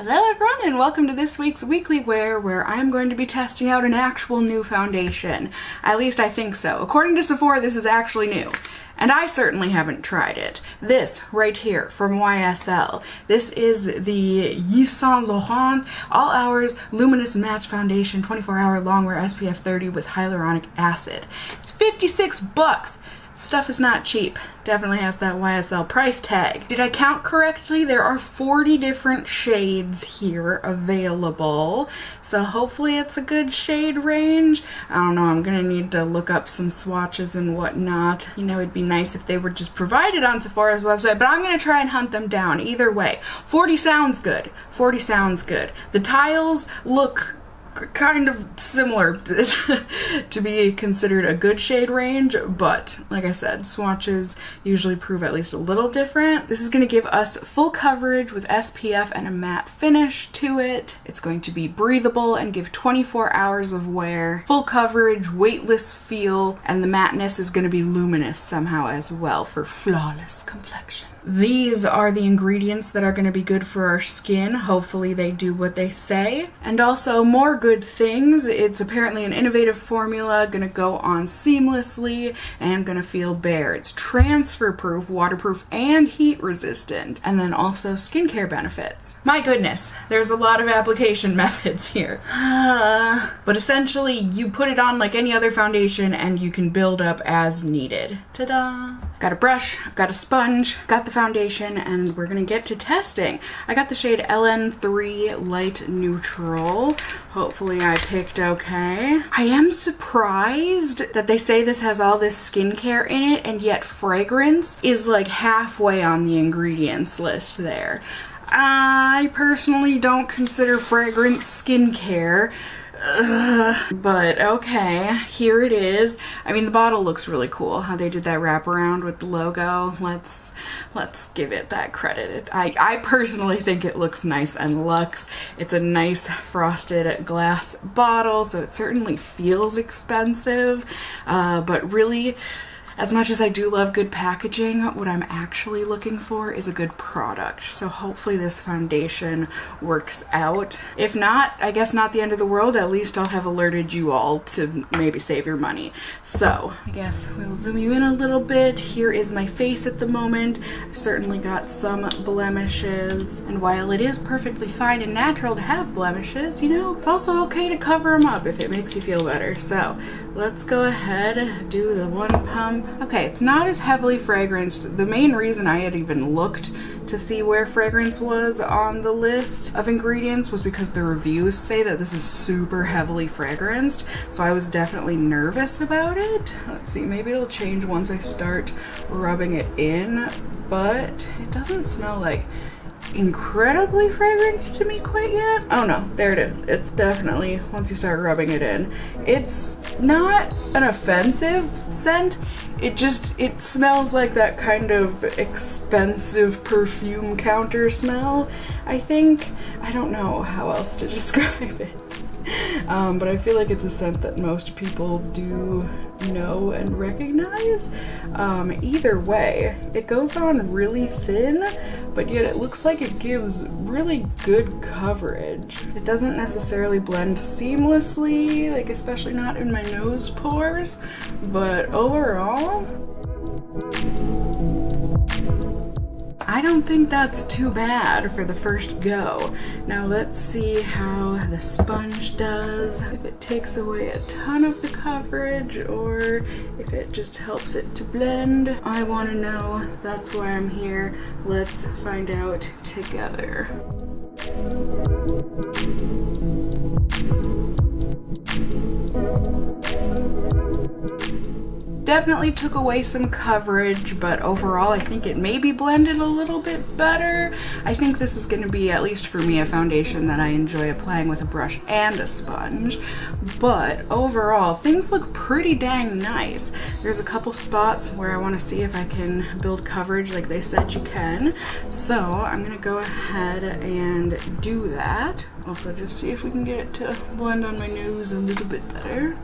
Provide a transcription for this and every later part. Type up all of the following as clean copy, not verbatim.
Hello everyone and welcome to this week's Weekly Wear, where I'm going to be testing out an actual new foundation. At least I think so. According to Sephora, this is actually new. And I certainly haven't tried it. This right here from YSL. This is the Yves Saint Laurent All Hours Luminous Matte Foundation 24-hour Longwear SPF 30 with hyaluronic acid. It's 56 bucks. Stuff is not cheap. Definitely has that YSL price tag. Did I count correctly? There are 40 different shades here available. So hopefully it's a good shade range. I don't know, I'm gonna need to look up some swatches and whatnot. You know, it'd be nice if they were just provided on Sephora's website, but I'm gonna try and hunt them down. Either way, 40 sounds good. 40 sounds good. The tiles look kind of similar to be considered a good shade range, but like I said, swatches usually prove at least a little different. This is going to give us full coverage with SPF and a matte finish to it. It's going to be breathable and give 24 hours of wear, full coverage, weightless feel, and the matteness is going to be luminous somehow as well for flawless complexion. These are the ingredients that are going to be good for our skin. Hopefully they do what they say. And also more good things. It's apparently an innovative formula, going to go on seamlessly and going to feel bare. It's transfer proof, waterproof, and heat resistant. And then also skincare benefits. My goodness, there's a lot of application methods here. But essentially you put it on like any other foundation and you can build up as needed. Ta-da! Got a brush, I've got a sponge, got the foundation, and we're gonna get to testing. I got the shade LN3 Light Neutral. Hopefully I picked okay. I am surprised that they say this has all this skincare in it, and yet fragrance is like halfway on the ingredients list there. I personally don't consider fragrance skincare. But okay, here it is. I mean, the bottle looks really cool, how they did that wraparound with the logo. Let's give it that credit. I personally think it looks nice and luxe. It's a nice frosted glass bottle, so it certainly feels expensive, but really, as much as I do love good packaging, what I'm actually looking for is a good product. So hopefully this foundation works out. If not, I guess not the end of the world. At least I'll have alerted you all to maybe save your money. So I guess we'll zoom you in a little bit. Here is my face at the moment. I've certainly got some blemishes. And while it is perfectly fine and natural to have blemishes, you know, it's also okay to cover them up if it makes you feel better. So let's go ahead and do the one pump. Okay, it's not as heavily fragranced. The main reason I had even looked to see where fragrance was on the list of ingredients was because the reviews say that this is super heavily fragranced, so I was definitely nervous about it. Let's see, maybe it'll change once I start rubbing it in, but it doesn't smell like incredibly fragranced to me quite yet. Oh no, there it is. It's definitely, once you start rubbing it in, it's not an offensive scent. It smells like that kind of expensive perfume counter smell, I think. I don't know how else to describe it. But I feel like it's a scent that most people do know and recognize. Either way, it goes on really thin, but yet it looks like it gives really good coverage. It doesn't necessarily blend seamlessly, like especially not in my nose pores, but overall, I don't think that's too bad for the first go. Now let's see how the sponge does, if it takes away a ton of the coverage or if it just helps it to blend. I want to know. That's why I'm here. Let's find out together. Definitely took away some coverage, but overall I think it maybe blended a little bit better. I think this is going to be, at least for me, a foundation that I enjoy applying with a brush and a sponge. But overall, things look pretty dang nice. There's a couple spots where I want to see if I can build coverage like they said you can. So I'm going to go ahead and do that. Also just see if we can get it to blend on my nose a little bit better.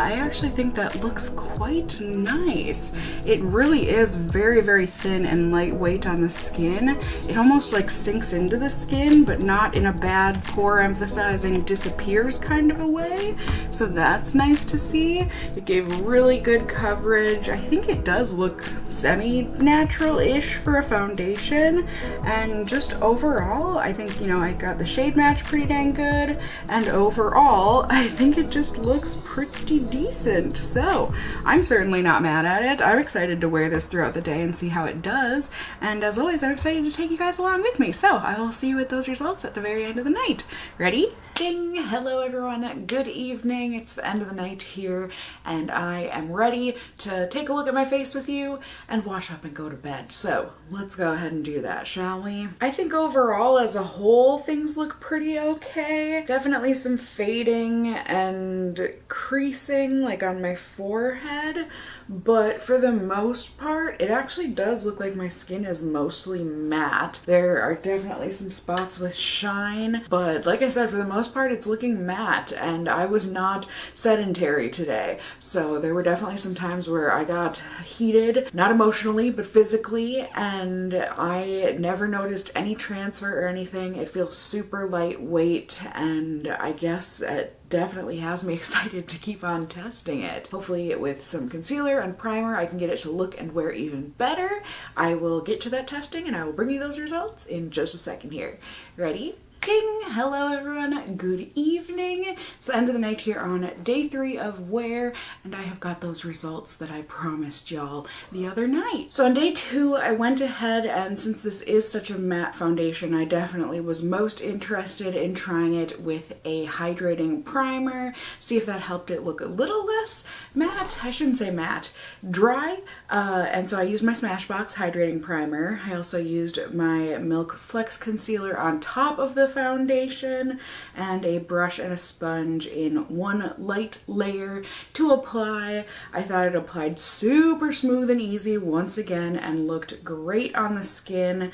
I actually think that looks quite nice. It really is very, very thin and lightweight on the skin. It almost like sinks into the skin, but not in a bad, pore emphasizing disappears kind of a way. So that's nice to see. It gave really good coverage. I think it does look semi-natural-ish for a foundation. And just overall, I think, you know, I got the shade match pretty dang good. And overall, I think it just looks pretty decent. So I'm certainly not mad at it. I'm excited to wear this throughout the day and see how it does. And as always, I'm excited to take you guys along with me. So I will see you with those results at the very end of the night. Ready? Ding! Hello everyone, good evening. It's the end of the night here and I am ready to take a look at my face with you and wash up and go to bed. So let's go ahead and do that, shall we? I think overall as a whole things look pretty okay. Definitely some fading and creasing like on my forehead, but for the most part it actually does look like my skin is mostly matte. There are definitely some spots with shine, but like I said, for the most part it's looking matte, and I was not sedentary today, so there were definitely some times where I got heated, not emotionally but physically, and I never noticed any transfer or anything. It feels super lightweight, and I guess it definitely has me excited to keep on testing it. Hopefully with some concealer and primer I can get it to look and wear even better. I will get to that testing and I will bring you those results in just a second here. Ready? Ding! Hello everyone, good evening. It's the end of the night here on day 3 of wear, and I have got those results that I promised y'all the other night. So on day 2 I went ahead, and since this is such a matte foundation, I definitely was most interested in trying it with a hydrating primer, see if that helped it look a little less matte. I shouldn't say matte, dry. And so I used my Smashbox hydrating primer. I also used my Milk Flex concealer on top of the foundation, and a brush and a sponge in one light layer to apply. I thought it applied super smooth and easy once again and looked great on the skin.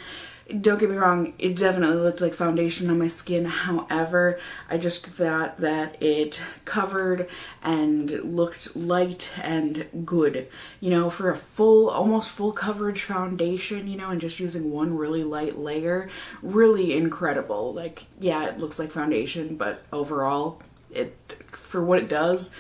Don't get me wrong, it definitely looked like foundation on my skin. However, I just thought that it covered and looked light and good, you know, for a full, almost full coverage foundation, you know, and just using one really light layer. Really incredible. Like, yeah, it looks like foundation, but overall, it, for what it does,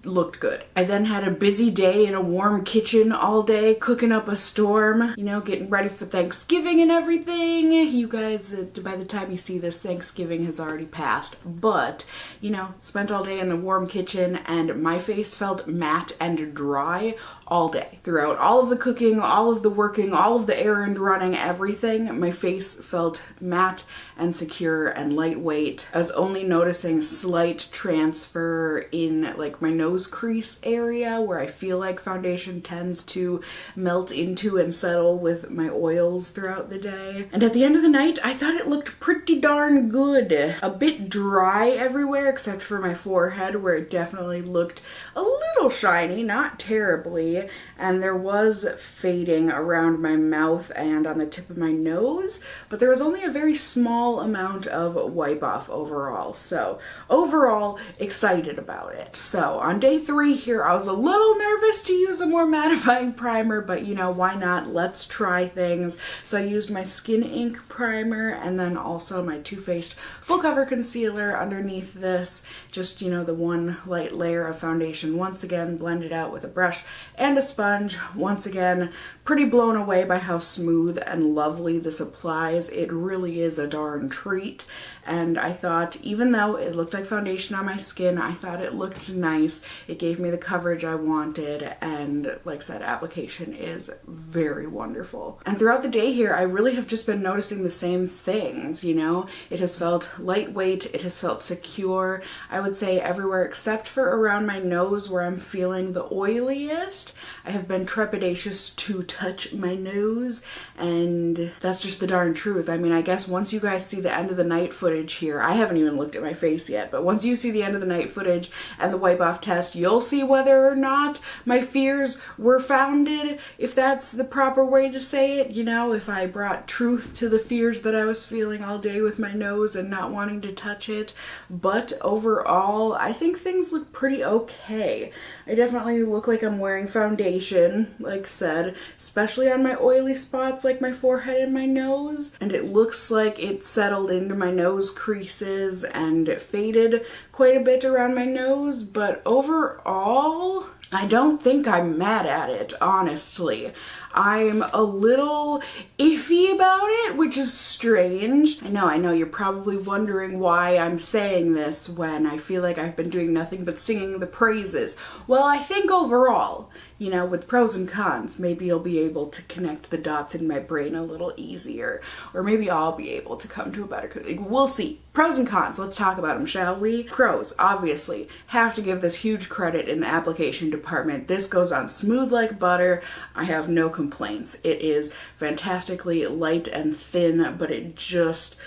looked good. I then had a busy day in a warm kitchen all day, cooking up a storm, you know, getting ready for Thanksgiving and everything. You guys, by the time you see this, Thanksgiving has already passed, but, you know, spent all day in the warm kitchen, and my face felt matte and dry all day. Throughout all of the cooking, all of the working, all of the errand running, everything, my face felt matte and secure and lightweight. I was only noticing slight transfer in like my nose crease area where I feel like foundation tends to melt into and settle with my oils throughout the day. And at the end of the night, I thought it looked pretty darn good. A bit dry everywhere except for my forehead, where it definitely looked a little shiny, not terribly, and there was fading around my mouth and on the tip of my nose, but there was only a very small amount of wipe off overall. So overall, excited about it. So on day 3 here, I was a little nervous to use a more mattifying primer, but you know, why not? Let's try things. So I used my Skin Ink primer and then also my Too Faced Full Cover Concealer underneath this. Just, you know, the one light layer of foundation. Once again, blended out with a brush and a sponge. Once again, pretty blown away by how smooth and lovely this applies. It really is a darn treat. And I thought, even though it looked like foundation on my skin, I thought it looked nice. It gave me the coverage I wanted, and like I said, application is very wonderful. And throughout the day here, I really have just been noticing the same things, you know? It has felt lightweight, it has felt secure, I would say everywhere except for around my nose where I'm feeling the oiliest. I have been trepidatious to touch my nose, and that's just the darn truth. I mean, I guess once you guys see the end of the night footage footage here, I haven't even looked at my face yet, but once you see the end of the night footage and the wipe off test, you'll see whether or not my fears were founded, if that's the proper way to say it. You know, if I brought truth to the fears that I was feeling all day with my nose and not wanting to touch it. But overall, I think things look pretty okay. I definitely look like I'm wearing foundation, like said, especially on my oily spots like my forehead and my nose. And it looks like it settled into my nose creases and faded quite a bit around my nose. But overall, I don't think I'm mad at it, honestly. I'm a little iffy about it, which is strange. I know, you're probably wondering why I'm saying this when I feel like I've been doing nothing but singing the praises. Well, I think overall, you know, with pros and cons, maybe you'll be able to connect the dots in my brain a little easier. Or maybe I'll be able to come to a better, we'll see. Pros and cons, let's talk about them, shall we? Pros, obviously, have to give this huge credit in the application department. This goes on smooth like butter. I have no complaints. It is fantastically light and thin, but it just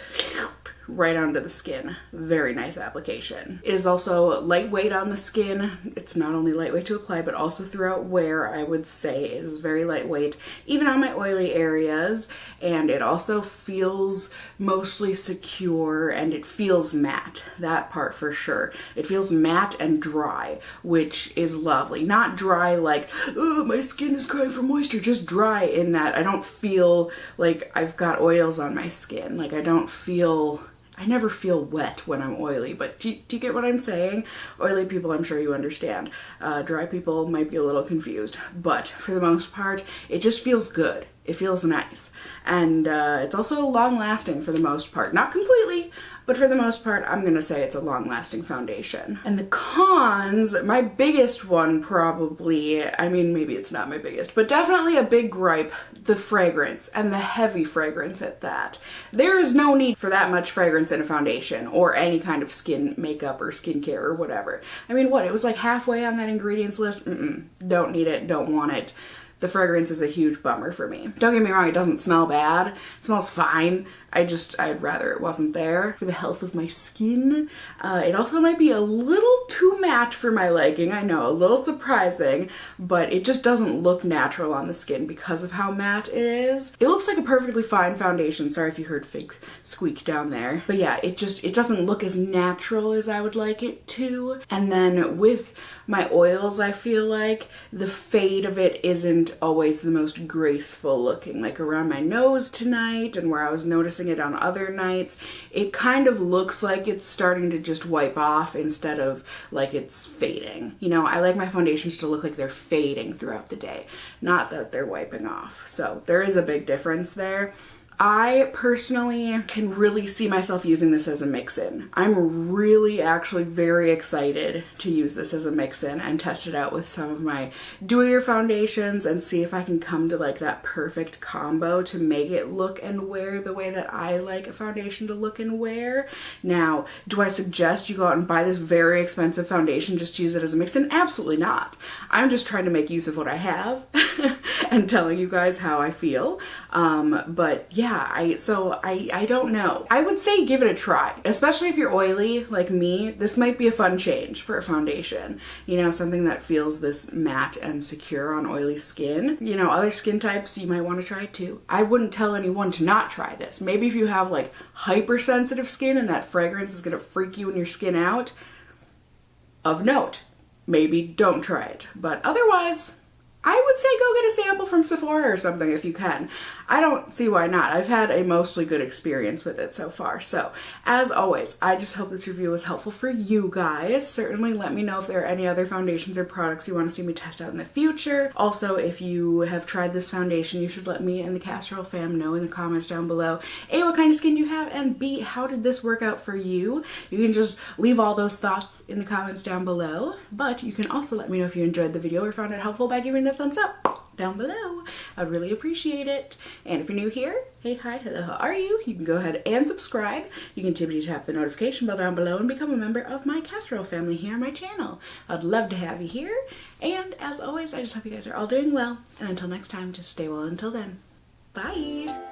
right onto the skin. Very nice application. It is also lightweight on the skin. It's not only lightweight to apply, but also throughout wear. I would say it is very lightweight, even on my oily areas. And it also feels mostly secure, and it feels matte. That part for sure. It feels matte and dry, which is lovely. Not dry like, oh, my skin is crying for moisture. Just dry in that I don't feel like I've got oils on my skin. Like I never feel wet when I'm oily, but do you get what I'm saying? Oily people, I'm sure you understand. Dry people might be a little confused, but for the most part, it just feels good. It feels nice. And it's also long-lasting for the most part. Not completely, but for the most part, I'm gonna say it's a long-lasting foundation. And the cons, my biggest one probably, I mean, maybe it's not my biggest, but definitely a big gripe, the fragrance, and the heavy fragrance at that. There is no need for that much fragrance in a foundation or any kind of skin makeup or skincare or whatever. I mean, what, it was like halfway on that ingredients list? Don't need it, don't want it. The fragrance is a huge bummer for me. Don't get me wrong, it doesn't smell bad. It smells fine. I'd rather it wasn't there for the health of my skin. It also might be a little too matte for my liking. I know, a little surprising, but it just doesn't look natural on the skin because of how matte it is. It looks like a perfectly fine foundation. Sorry if you heard fake squeak down there. But yeah, it doesn't look as natural as I would like it to. And then with my oils, I feel like the fade of it isn't always the most graceful looking. Like around my nose tonight and where I was noticing it on other nights, it kind of looks like it's starting to just wipe off instead of like it's fading. You know, I like my foundations to look like they're fading throughout the day, not that they're wiping off. So there is a big difference there. I personally can really see myself using this as a mix-in. I'm really actually very excited to use this as a mix-in and test it out with some of my dewier foundations and see if I can come to like that perfect combo to make it look and wear the way that I like a foundation to look and wear. Now, do I suggest you go out and buy this very expensive foundation just to use it as a mix-in? Absolutely not. I'm just trying to make use of what I have and telling you guys how I feel. But yeah, I don't know. I would say give it a try, especially if you're oily like me. This might be a fun change for a foundation. You know, something that feels this matte and secure on oily skin. You know, other skin types you might want to try too. I wouldn't tell anyone to not try this. Maybe if you have like hypersensitive skin and that fragrance is gonna freak you and your skin out, of note, maybe don't try it. But otherwise, I would say go get a sample from Sephora or something if you can. I don't see why not. I've had a mostly good experience with it so far. So, as always, I just hope this review was helpful for you guys. Certainly let me know if there are any other foundations or products you want to see me test out in the future. Also, if you have tried this foundation, you should let me and the Casserole fam know in the comments down below. A, what kind of skin you have, and B, how did this work out for you? You can just leave all those thoughts in the comments down below. But you can also let me know if you enjoyed the video or found it helpful by giving it a thumbs up down below. I'd really appreciate it. And if you're new here, hey, hi, hello, how are you? You can go ahead and subscribe. You can tippity tap the notification bell down below and become a member of my Casserole family here on my channel. I'd love to have you here. And as always, I just hope you guys are all doing well. And until next time, just stay well until then. Bye!